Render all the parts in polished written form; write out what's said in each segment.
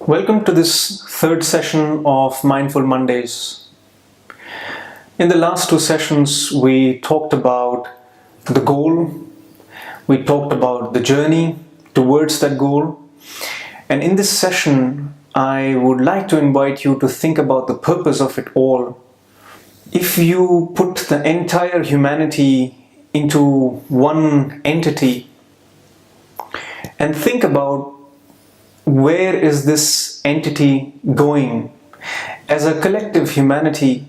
Welcome to this third session of Mindful Mondays. In the last two sessions, we talked about the goal, we talked about the journey towards that goal, and in this session, I would like to invite you to think about the purpose of it all. If you put the entire humanity into one entity and think about where is this entity going? As a collective humanity,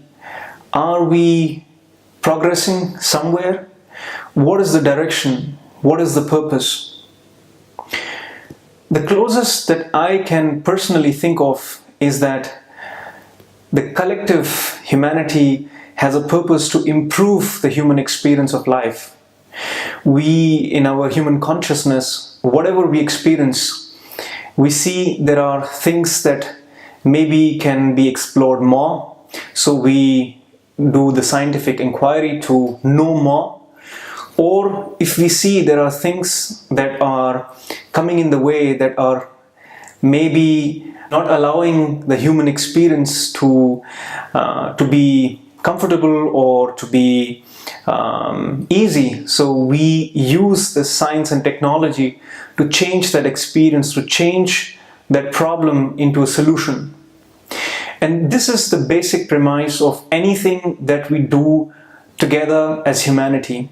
are we progressing somewhere? What is the direction? What is the purpose? The closest that I can personally think of is that the collective humanity has a purpose to improve the human experience of life. We, in our human consciousness, whatever we experience, we see there are things that maybe can be explored more, so we do the scientific inquiry to know more. Or if we see there are things that are coming in the way that are maybe not allowing the human experience to be comfortable or to be easy, so we use the science and technology to change that experience, to change that problem into a solution. And this is the basic premise of anything that we do together as humanity.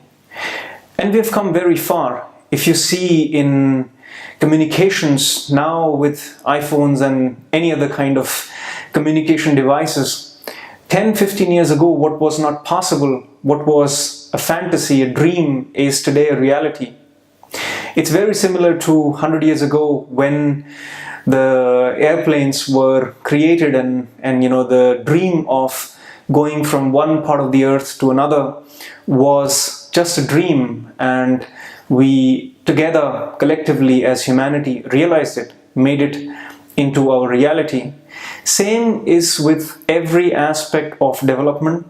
And we have come very far. If you see in communications now with iPhones and any other kind of communication devices, 10-15 years ago, what was not possible, what was a fantasy, a dream, is today a reality. It's very similar to 100 years ago when the airplanes were created and the dream of going from one part of the earth to another was just a dream, and we together collectively as humanity realized it, made it into our reality. Same is with every aspect of development.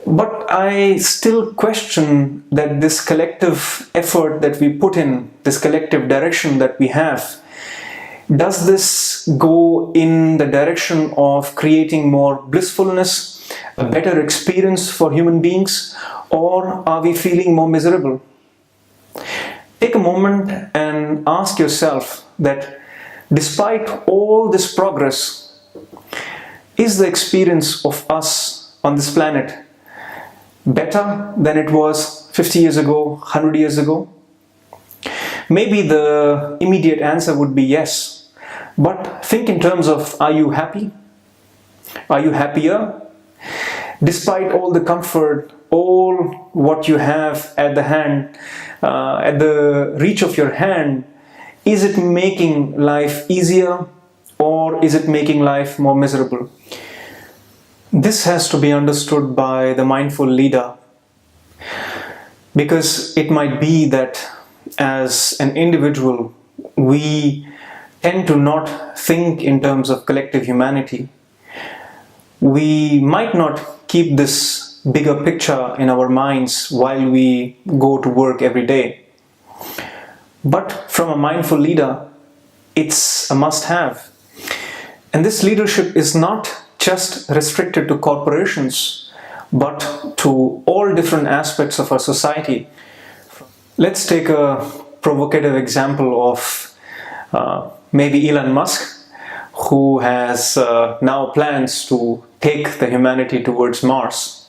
But I still question that this collective effort that we put in, this collective direction that we have, does this go in the direction of creating more blissfulness, a better experience for human beings, or are we feeling more miserable? Take a moment and ask yourself that despite all this progress, is the experience of us on this planet better than it was 50 years ago, 100 years ago? Maybe the immediate answer would be yes. But think in terms of, are you happy? Are you happier? Despite all the comfort, all what you have at the hand, at the reach of your hand, is it making life easier or is it making life more miserable? This has to be understood by the mindful leader, because it might be that as an individual we tend to not think in terms of collective humanity. We might not keep this bigger picture in our minds while we go to work every day. But from a mindful leader, it's a must-have. And this leadership is not just restricted to corporations, but to all different aspects of our society. Let's take a provocative example of maybe Elon Musk, who has now plans to take the humanity towards Mars.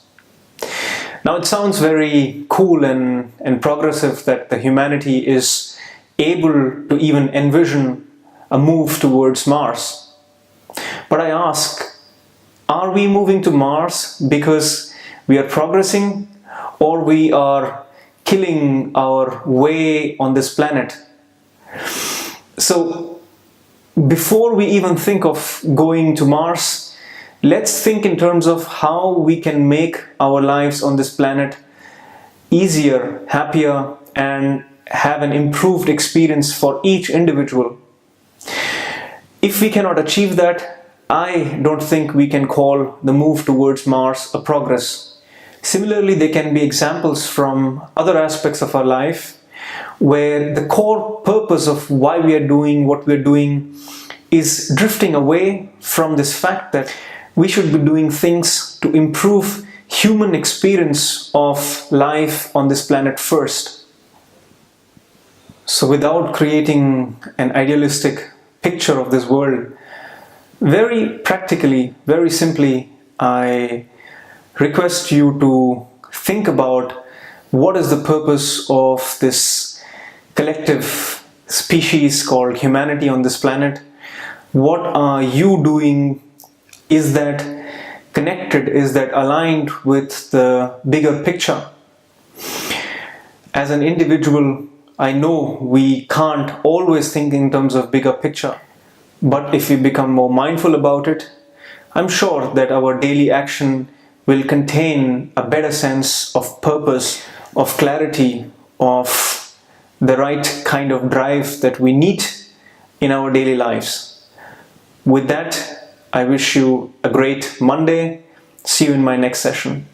Now it sounds very cool and progressive that the humanity is able to even envision a move towards Mars. But I ask, are we moving to Mars because we are progressing, or we are killing our way on this planet? So before we even think of going to Mars, let's think in terms of how we can make our lives on this planet easier, happier, and have an improved experience for each individual. If we cannot achieve that, I don't think we can call the move towards Mars a progress. Similarly, there can be examples from other aspects of our life where the core purpose of why we are doing what we are doing is drifting away from this fact that we should be doing things to improve human experience of life on this planet first. So without creating an idealistic picture of this world, very practically, very simply, I request you to think about what is the purpose of this collective species called humanity on this planet. What are you doing? Is that connected? Is that aligned with the bigger picture? As an individual, I know we can't always think in terms of bigger picture, but if we become more mindful about it, I'm sure that our daily action will contain a better sense of purpose, of clarity, of the right kind of drive that we need in our daily lives. With that, I wish you a great Monday. See you in my next session.